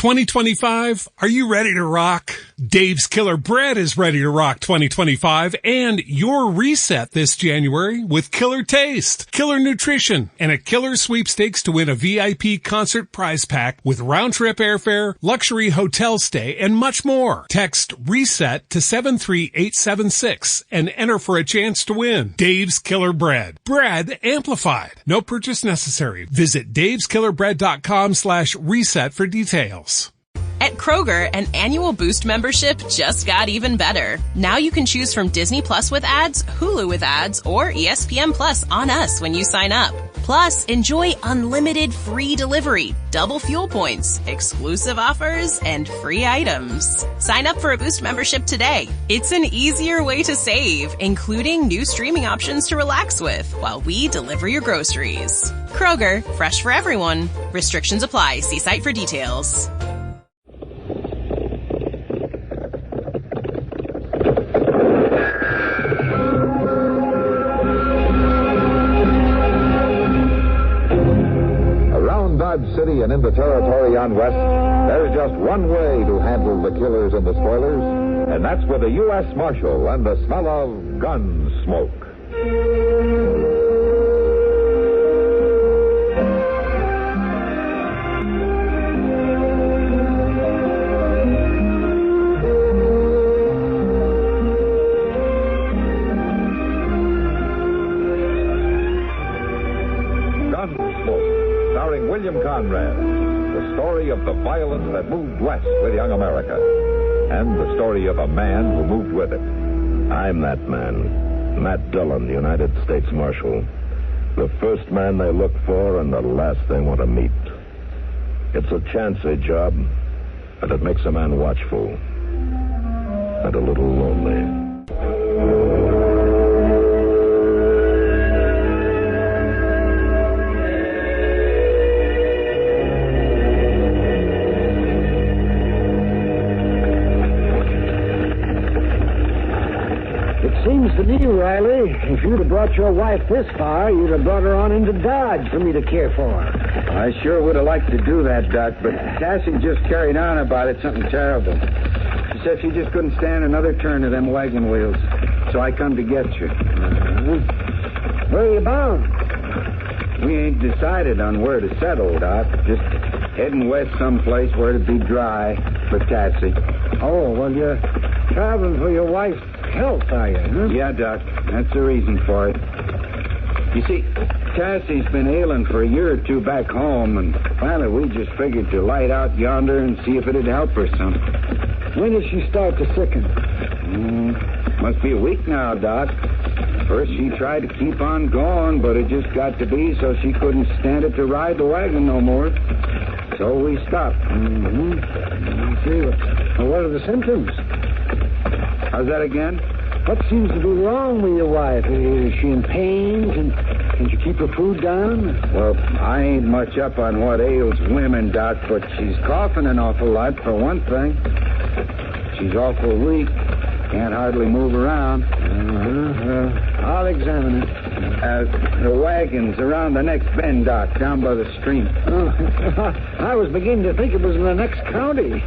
2025, are you ready to rock? Dave's Killer Bread is ready to rock 2025 and your reset this January with killer taste, killer nutrition, and a killer sweepstakes to win a VIP concert prize pack with round-trip airfare, luxury hotel stay, and much more. Text RESET to 73876 and enter for a chance to win. Dave's Killer Bread. Bread amplified. No purchase necessary. Visit daveskillerbread.com/reset for details. At Kroger, an annual Boost membership just got even better. Now you can choose from Disney Plus with ads, Hulu with ads, or ESPN Plus on us when you sign up. Plus, enjoy unlimited free delivery, double fuel points, exclusive offers, and free items. Sign up for a Boost membership today. It's an easier way to save, including new streaming options to relax with while we deliver your groceries. Kroger, fresh for everyone. Restrictions apply. See site for details. City and into territory on west, there's just one way to handle the killers and the spoilers, and that's with a U.S. Marshal and the smell of Gunsmoke. William Conrad, the story of the violence that moved west with young America, and the story of a man who moved with it. I'm that man, Matt Dillon, United States Marshal. The first man they look for and the last they want to meet. It's a chancy job, and it makes a man watchful and a little lonely. Seems to me, Riley, if you'd have brought your wife this far, you'd have brought her on into Dodge for me to care for. I sure would have liked to do that, Doc, but Cassie just carried on about it, something terrible. She said she just couldn't stand another turn of them wagon wheels, so I come to get you. Where are you bound? We ain't decided on where to settle, Doc. Just heading west someplace where it'd be dry for Cassie. Oh, well, you're traveling for your wife's health, are you, huh? Yeah, Doc. That's the reason for it. You see, Cassie's been ailing for a year or two back home, and finally we just figured to light out yonder and see if it'd help her some. When did she start to sicken? Must be a week now, Doc. First she tried to keep on going, but it just got to be so she couldn't stand it to ride the wagon no more. So we stopped. See, well, what are the symptoms? How's that again? What seems to be wrong with your wife? Is she in pain? Can she keep her food down? Well, I ain't much up on what ails women, Doc, but she's coughing an awful lot, for one thing. She's awful weak. Can't hardly move around. I'll examine it. The wagon's around the next bend, Doc, down by the stream. Oh, I was beginning to think it was in the next county.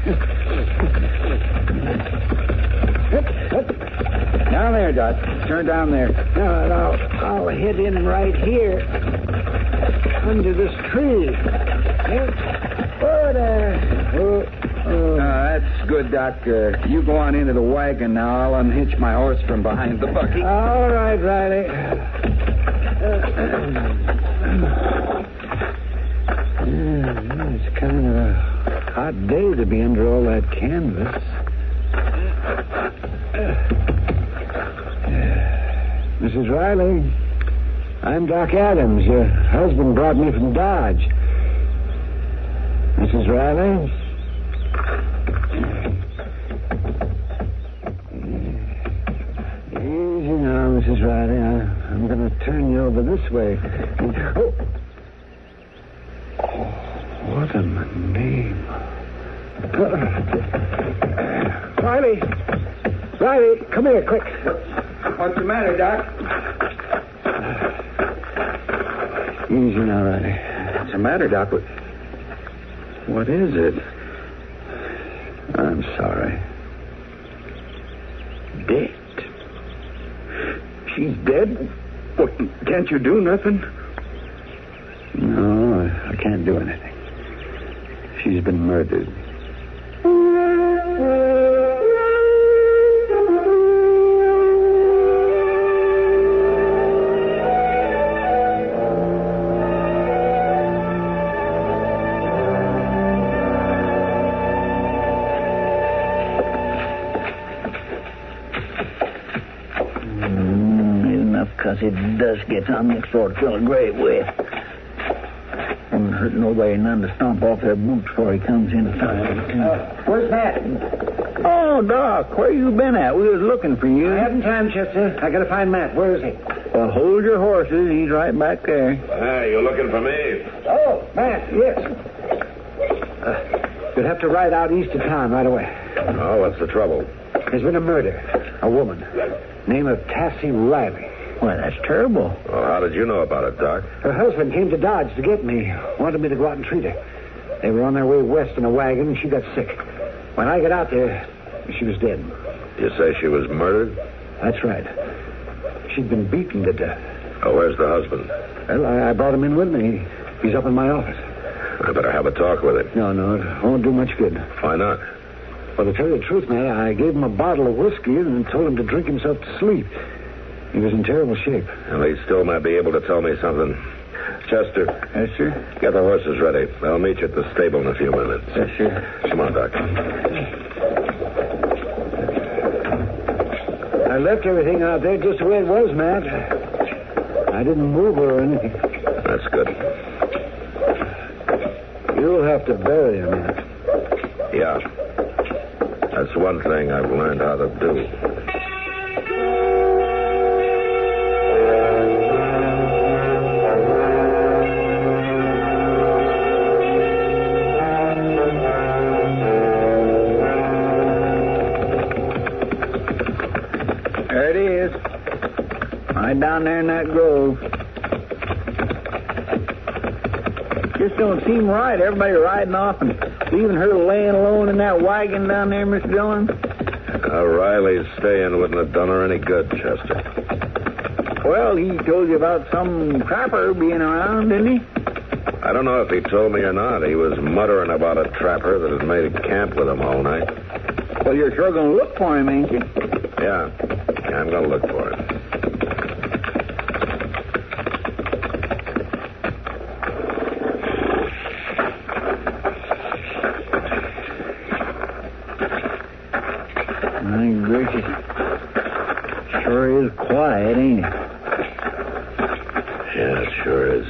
Down there, Doc. Turn down there. No, I'll head in right here. Under this tree. Oh, there. That's good, Doc. You go on into the wagon now. I'll unhitch my horse from behind the buggy. All right, Riley. It's kind of a hot day to be under all that canvas. Mrs. Riley, I'm Doc Adams. Your husband brought me from Dodge. Mrs. Riley? Easy now, Mrs. Riley. I'm going to turn you over this way. Oh, what a name. Riley, come here, quick. What's the matter, Doc? Easy now, Riley. What's the matter, Doc? What is it? I'm sorry. Dead? She's dead? What, can't you do nothing? No, I can't do anything. She's been murdered. Because it does get on next door to fill a grave with. Wouldn't hurt nobody none to stomp off their boots before he comes in to find Where's Matt? Oh, Doc, where you been at? We was looking for you. I haven't time, Chester. I gotta find Matt. Where is he? Well, hold your horses. He's right back there. Hey, you looking for me? Oh, Matt, yes. You'll have to ride out east of town right away. Oh, what's the trouble? There's been a murder. A woman. Name of Tassie Riley. Well, that's terrible. Well, how did you know about it, Doc? Her husband came to Dodge to get me. Wanted me to go out and treat her. They were on their way west in a wagon, and she got sick. When I got out there, she was dead. You say she was murdered? That's right. She'd been beaten to death. Oh, where's the husband? Well, I brought him in with me. He's up in my office. I better have a talk with him. No, it won't do much good. Why not? Well, to tell you the truth, man, I gave him a bottle of whiskey and told him to drink himself to sleep. He was in terrible shape. Well, he still might be able to tell me something. Chester. Yes, sir? Get the horses ready. I'll meet you at the stable in a few minutes. Yes, sir. Come on, Doc. I left everything out there just the way it was, Matt. I didn't move her or anything. That's good. You'll have to bury her, Matt. Yeah. That's one thing I've learned how to do. There it is. Right down there in that grove. Just don't seem right. Everybody riding off and leaving her laying alone in that wagon down there, Mr. Dillon. Riley's staying wouldn't have done her any good, Chester. Well, he told you about some trapper being around, didn't he? I don't know if he told me or not. He was muttering about a trapper that had made camp with him all night. Well, you're sure going to look for him, ain't you? Yeah, I'm going to look for him. My gracious. Sure is quiet, ain't it? Yeah, it sure is.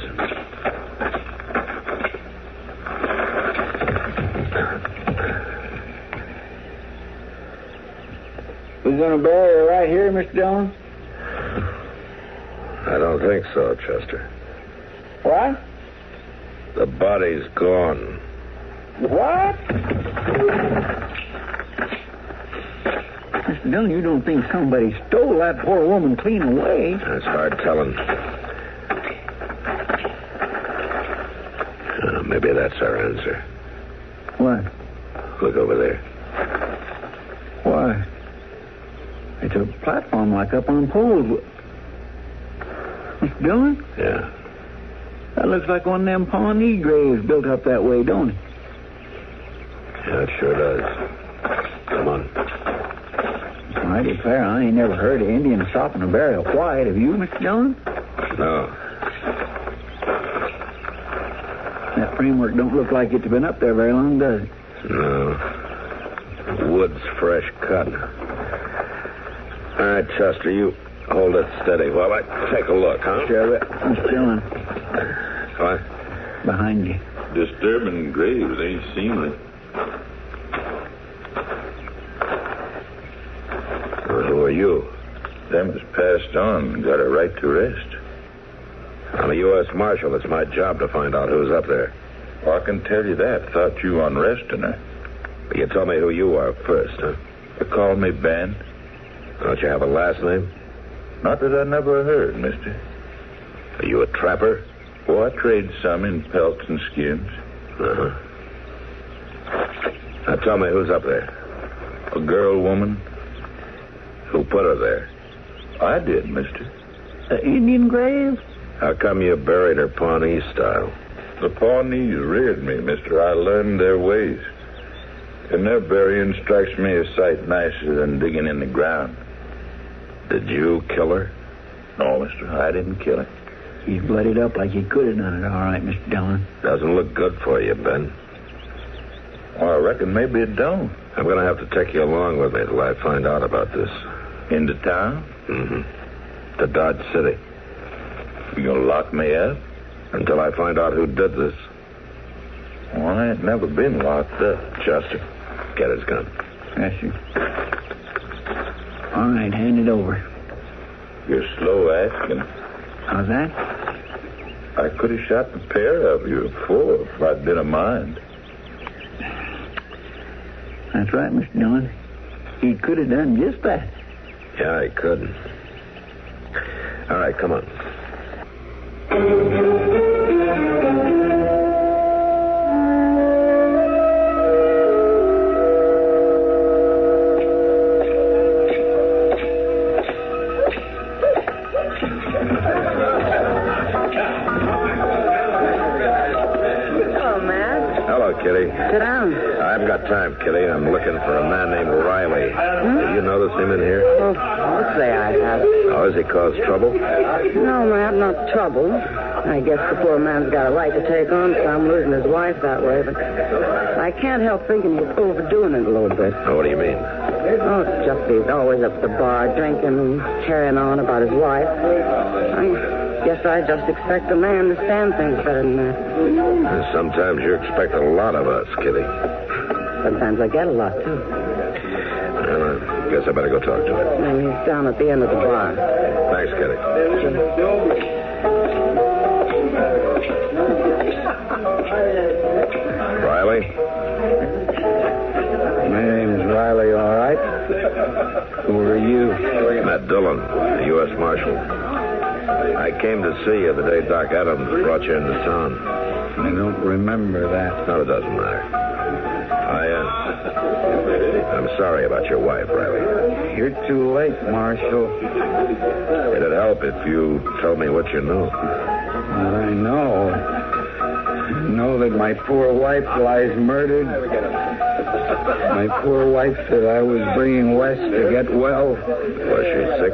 We're going to bury her right here, Mr. Dillon? I don't think so, Chester. What? The body's gone. What? Mr. Dillon, you don't think somebody stole that poor woman clean away? That's hard telling. Maybe that's our answer. What? Look over there. Why? It's a platform like up on poles. Mr. Dillon? Yeah. That looks like one of them Pawnee graves built up that way, don't it? Yeah, it sure does. Come on. I declare, I ain't never heard of Indians stopping to bury a white. Have you, Mr. Dillon? No. That framework don't look like it's been up there very long, does it? No. Wood's fresh cut. All right, Chester, you hold it steady while I take a look, huh? Sure, Mr. Dillon. What? Behind you. Disturbing graves ain't seemly. Well, who are you? Them has passed on and got a right to rest. I'm a U.S. Marshal. It's my job to find out who's up there. I can tell you that. Thought you on resting her. You tell me who you are first, huh? You call me Ben? Don't you have a last name? Not that I never heard, mister. Are you a trapper? Oh, I trade some in pelts and skins. Uh-huh. Now tell me, who's up there? A girl, woman? Who put her there? I did, mister. The Indian grave? How come you buried her Pawnee style? The Pawnees reared me, mister. I learned their ways. And their burying strikes me a sight nicer than digging in the ground. Did you kill her? No, mister, I didn't kill her. He's bloodied up like he could have done it, all right, Mr. Dillon. Doesn't look good for you, Ben. Well, I reckon maybe it don't. I'm going to have to take you along with me till I find out about this. Into town? To Dodge City. You gonna lock me up? Until I find out who did this. Well, I ain't never been locked up. Chester, get his gun. Yes, sir. All right, hand it over. You're slow asking. How's that? I could have shot the pair of you before if I'd been a mind. That's right, Mr. Dillon. He could have done just that. Yeah, he could. All right, come on. Kitty. Sit down. I haven't got time, Kitty. I'm looking for a man named Riley. Have you noticed him in here? Oh, I'll say I have. Oh, has he caused trouble? No, Matt, not trouble. I guess the poor man's got a right to take on some, losing his wife that way, but I can't help thinking he's overdoing it a little bit. Oh, what do you mean? Oh, it's just he's always up at the bar drinking and carrying on about his wife. I guess I just expect a man to stand things better than that. Sometimes you expect a lot of us, Kitty. Sometimes I get a lot, too. Well, I guess I better go talk to him. And he's down at the end of the bar. Thanks, Kitty. Riley? My name's Riley, all right. Who are you? Matt Dillon, the U.S. Marshal. I came to see you the day Doc Adams brought you into town. I don't remember that. No, it doesn't matter. I'm sorry about your wife, Riley. You're too late, Marshal. It'd help if you told me what you knew. Well, I know. I know that my poor wife lies murdered. My poor wife that I was bringing west to get well. Was she sick?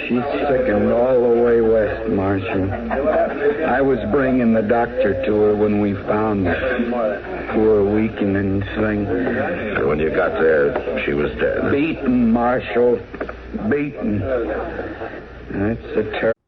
She's sickened all the way west, Marshal. I was bringing the doctor to her when we found her. Poor weakening thing. And when you got there, she was dead. Beaten, Marshal. Beaten. That's a terrible...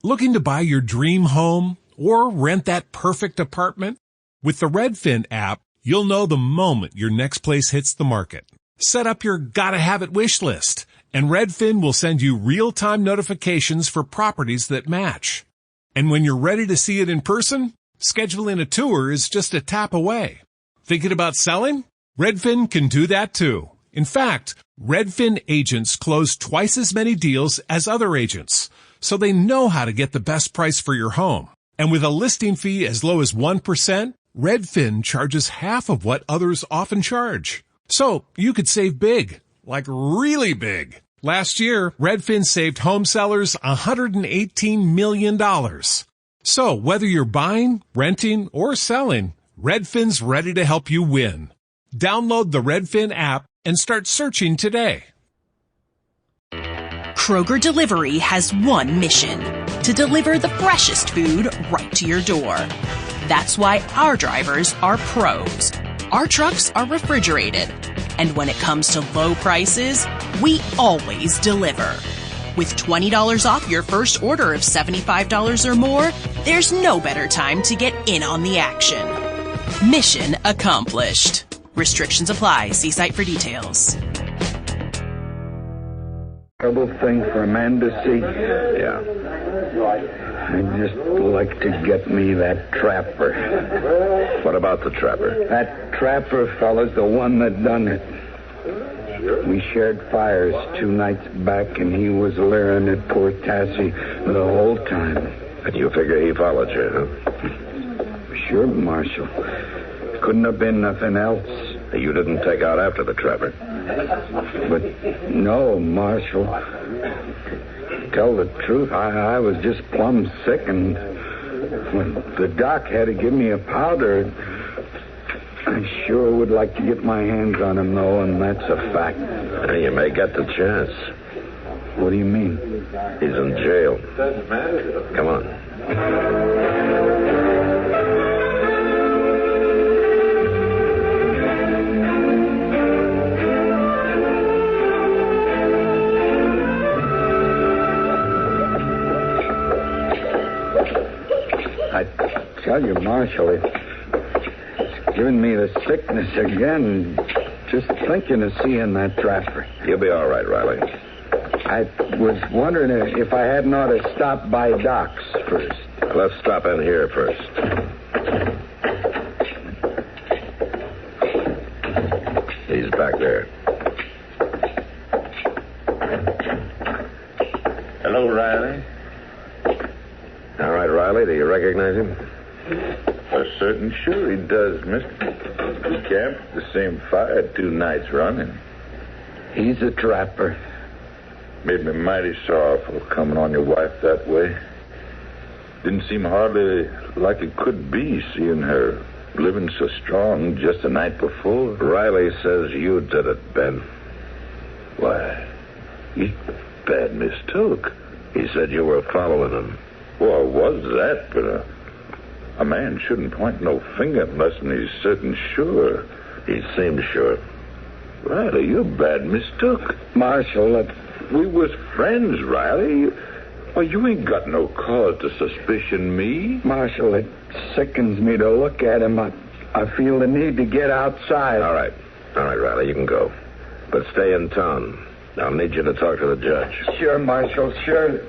Looking to buy your dream home or rent that perfect apartment? With the Redfin app, you'll know the moment your next place hits the market. Set up your gotta-have-it wish list, and Redfin will send you real-time notifications for properties that match. And when you're ready to see it in person, scheduling a tour is just a tap away. Thinking about selling? Redfin can do that too. In fact, Redfin agents close twice as many deals as other agents, so they know how to get the best price for your home. And with a listing fee as low as 1%, Redfin charges half of what others often charge. So you could save big, like really big. Last year, Redfin saved home sellers $118 million. So whether you're buying, renting, or selling, Redfin's ready to help you win. Download the Redfin app and start searching today. Kroger Delivery has one mission: to deliver the freshest food right to your door. That's why our drivers are pros. Our trucks are refrigerated. And when it comes to low prices, we always deliver. With $20 off your first order of $75 or more, there's no better time to get in on the action. Mission accomplished. Restrictions apply. See site for details. Terrible thing for a man to see. Yeah. I'd just like to get me that trapper. What about the trapper? That trapper fella's the one that done it. We shared fires 2 nights back, and he was leering at poor Tassie the whole time. And you figure he followed you, huh? Sure, Marshal. couldn't have been nothing else. You didn't take out after the trapper. But no, Marshal. Tell the truth, I was just plumb sick, and when the doc had to give me a powder, I sure would like to get my hands on him, though, and that's a fact. You may get the chance. What do you mean? He's in jail. Come on. I tell you, Marshal, it's giving me the sickness again, just thinking of seeing that trapper. You'll be all right, Riley. I was wondering if I hadn't ought to stop by Doc's first. Let's stop in here first. He's back there. Hello, Riley. All right, Riley, do you recognize him? For certain sure he does, mister. We camped at the same fire 2 nights running. He's a trapper. Made me mighty sorrowful coming on your wife that way. Didn't seem hardly like it could be, seeing her living so strong just the night before. Riley says you did it, Ben. Why, he bad mistook. He said you were following him. Well, I was that, but a man shouldn't point no finger unless he's certain sure. He seemed sure. Riley, you're bad mistook. Marshal, we was friends, Riley. Well, you ain't got no cause to suspicion me. Marshal, it sickens me to look at him. I feel the need to get outside. All right, Riley, you can go. But stay in town. I'll need you to talk to the judge. Sure, Marshal, sure.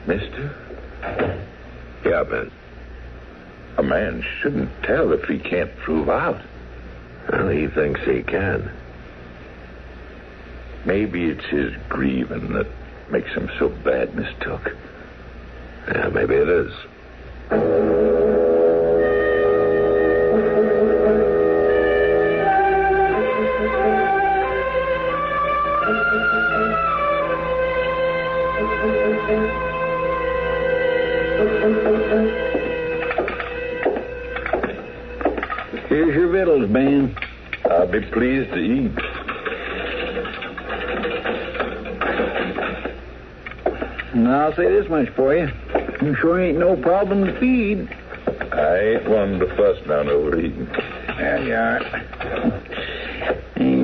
Mister? Yeah, Ben. A man shouldn't tell if he can't prove out. Well, he thinks he can. Maybe it's his grieving that makes him so bad mistook. Yeah, maybe it is. Here's your victuals, Ben. I'll be pleased to eat. And I'll say this much for you. You sure ain't no problem to feed. I ain't one to fuss down overeating. There you are.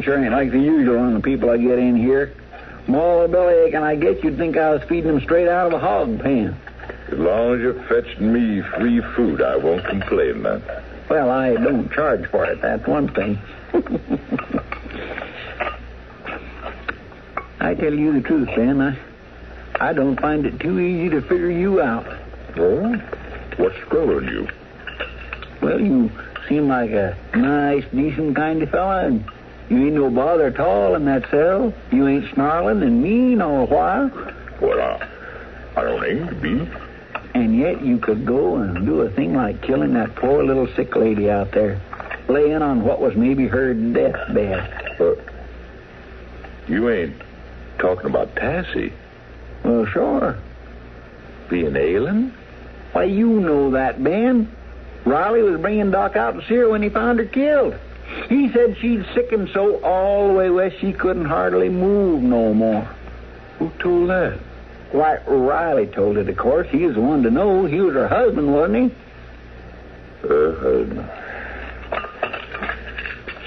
Sure ain't like the usual on the people I get in here. More bellyache than I get, you'd think I was feeding them straight out of a hog pen. As long as you're fetching me free food, I won't complain, man. Well, I don't charge for it, that's one thing. I tell you the truth, Ben, I don't find it too easy to figure you out. Oh? What's screwing you? Well, you seem like a nice, decent kind of fella, and you ain't no bother at all in that cell. You ain't snarling and mean all the while. Well, I don't aim to be. And yet you could go and do a thing like killing that poor little sick lady out there, laying on what was maybe her deathbed. You ain't talking about Tassie? Well, sure. Being ailing? Why, you know that, Ben. Riley was bringing Doc out to see her when he found her killed. He said she'd sickened so all the way west she couldn't hardly move no more. Who told that? Why, Riley told it, of course. He was the one to know. He was her husband, wasn't he?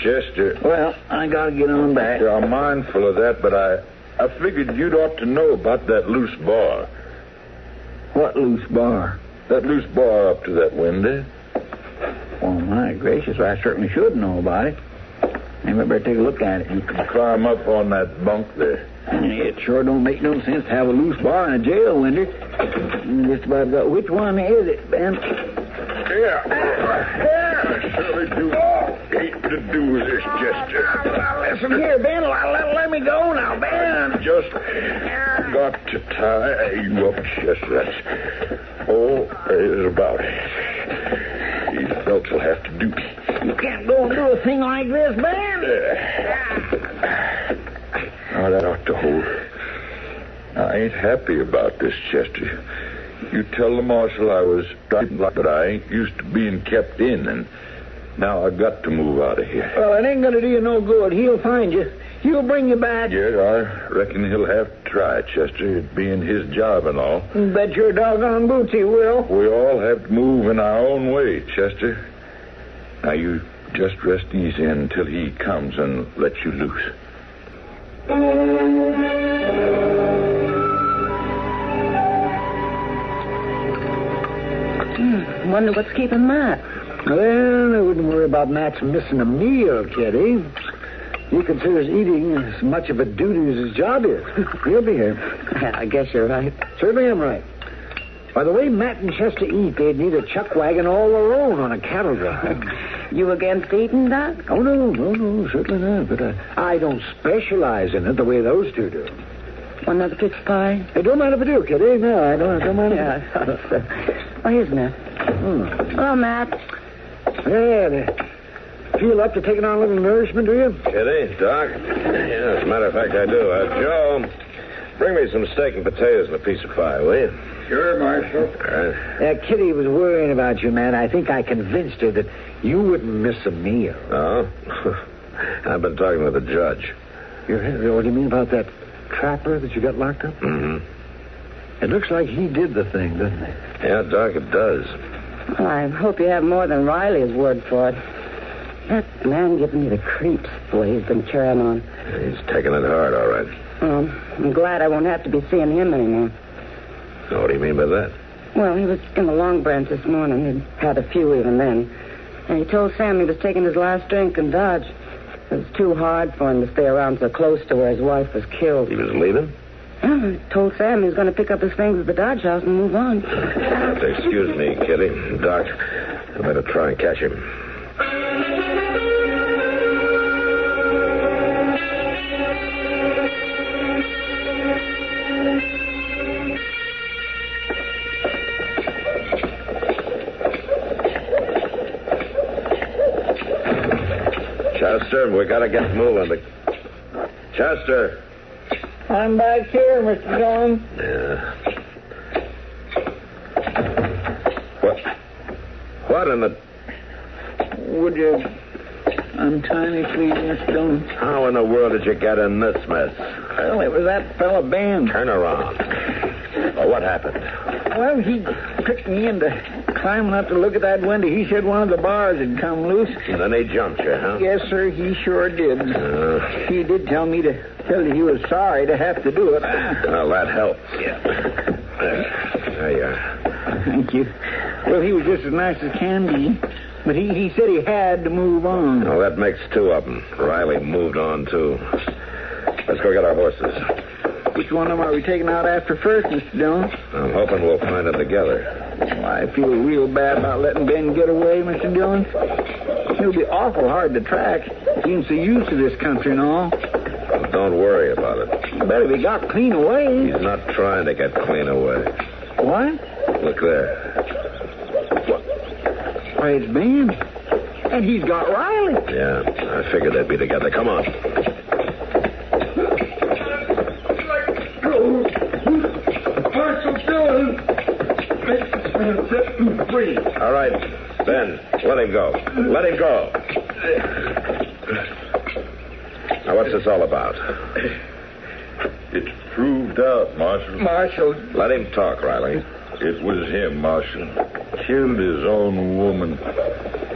Chester. Well, I gotta get on back. I'm mindful of that, but I figured you'd ought to know about that loose bar. What loose bar? That loose bar up to that window. Oh, my gracious, I certainly should know about it. Maybe I better take a look at it. You can climb up on that bunk there. It sure don't make no sense to have a loose bar in a jail window. Just about got which one is it, Ben? Here. I surely do hate to do with this, Chester? Now, listen here, Ben. Let me go now, Ben. Just got to tie you up, Chester. That's all there is about it. These belts will have to do. You can't go and do a thing like this, Ben. Now, that ought to hold. I ain't happy about this, Chester. You tell the marshal I was driving, but I ain't used to being kept in, and now I got to move out of here. Well, it ain't going to do you no good. He'll find you. He'll bring you back. Yeah, I reckon he'll have to try, Chester, it being his job and all. Bet your doggone boots he will. We all have to move in our own way, Chester. Now, you just rest easy until he comes and lets you loose. Wonder what's keeping Matt. Well, I wouldn't worry about Matt's missing a meal, Kitty. He considers eating as much of a duty as his job is. He'll be here. I guess you're right. Certainly am right. By the way Matt and Chester eat, they'd need a chuck wagon all their own on a cattle drive. You against eating, Doc? Oh, no, certainly not. But I don't specialize in it the way those two do. Want another pitch pie? It don't matter if I do, Kitty. No, I don't mind. Yeah, I thought so. Oh, here's Matt. Hello, Matt. Yeah, feel up to taking on a little nourishment, do you? Kitty, Doc? Yeah, as a matter of fact, I do. Joe, bring me some steak and potatoes and a piece of pie, will you? Sure, Marshal. All right. Kitty was worrying about you, man. I think I convinced her that you wouldn't miss a meal. Oh? I've been talking with the judge. What do you mean about that trapper that you got locked up? Mm-hmm. It looks like he did the thing, doesn't it? Yeah, Doc, it does. Well, I hope you have more than Riley's word for it. That man giving me the creeps, the way he's been carrying on. He's taking it hard, all right. Well, I'm glad I won't have to be seeing him anymore. What do you mean by that? Well, he was in the Long Branch this morning. He'd had a few even then. And he told Sam he was taking his last drink in Dodge. It was too hard for him to stay around so close to where his wife was killed. He was leaving? Yeah, he told Sam he was going to pick up his things at the Dodge house and move on. Excuse me, Kitty. Doc, I better try and catch him. Chester, we got to get moving. Chester. I'm back here, Mr. Dillon. Yeah. What in the... Would you untie me, please, Mr. Dillon? How in the world did you get in this mess? Well, it was that fella Ben. Turn around. Oh, what happened? Well, he tricked me into climbing up to look at that window. He said one of the bars had come loose. And then he jumped you, huh? Yes, sir, he sure did. He did tell me to tell you he was sorry to have to do it. Well, that helps. Yeah. There you are. Thank you. Well, he was just as nice as can be. But he said he had to move on. Well, that makes two of them. Riley moved on, too. Let's go get our horses. Which one of them are we taking out after first, Mr. Dillon? I'm hoping we'll find them together. Well, I feel real bad about letting Ben get away, Mr. Dillon. He'll be awful hard to track. He ain't so used to this country and all. Well, don't worry about it. But if he got clean away... He's not trying to get clean away. What? Look there. Why, it's Ben. And he's got Riley. Yeah, I figured they'd be together. Come on. Marshal Dillon. Set him free. All right, Ben, let him go. Let him go. Now, what's this all about? It's proved out, Marshal. Marshal. Let him talk, Riley. It was him, Marshal. Killed his own woman.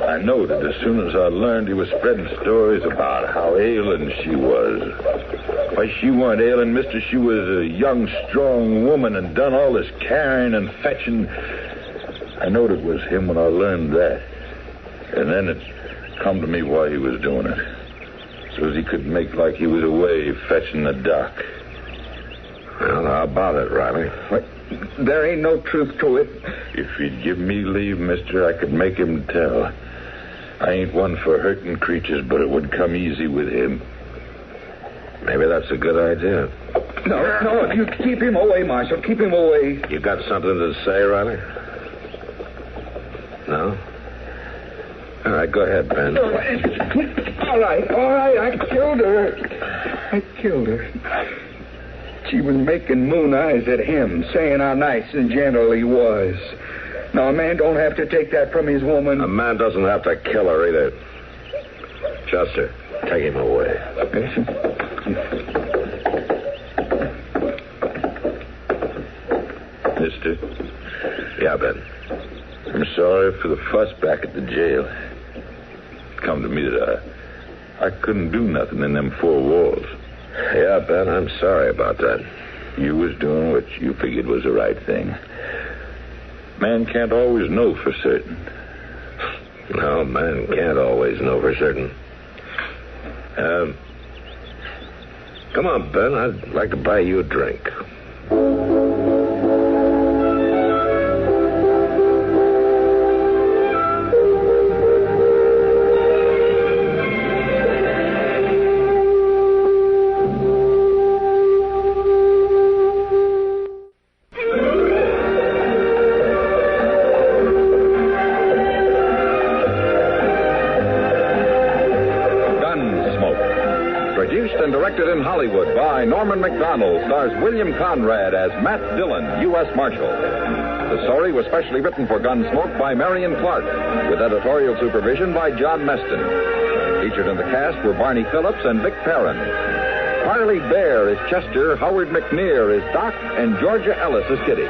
I knowed it as soon as I learned he was spreading stories about how ailing she was. Why, she weren't ailing, mister. She was a young, strong woman and done all this carrying and fetching. I knowed it was him when I learned that. And then it come to me why he was doing it. So as he could make like he was away fetching the doc. Well, how about it, Riley? What? There ain't no truth to it. If he'd give me leave, mister, I could make him tell. I ain't one for hurting creatures, but it would come easy with him. Maybe that's a good idea. No, you keep him away, Marshal. Keep him away. You got something to say, Riley? No? All right, go ahead, Ben. All right. I killed her. She was making moon eyes at him, saying how nice and gentle he was. Now, a man don't have to take that from his woman. A man doesn't have to kill her either. Chester, take him away. Mister? Yeah, Ben. I'm sorry for the fuss back at the jail. It come to me that I couldn't do nothing in them four walls. Yeah, Ben, I'm sorry about that. You was doing what you figured was the right thing. Man can't always know for certain. No, man can't always know for certain. Come on, Ben. I'd like to buy you a drink. And directed in Hollywood by Norman Macdonald, stars William Conrad as Matt Dillon, U.S. Marshal. The story was specially written for Gunsmoke by Marion Clark, with editorial supervision by John Meston. Featured in the cast were Barney Phillips and Vic Perrin. Harley Bear is Chester, Howard McNear is Doc, and Georgia Ellis is Kitty.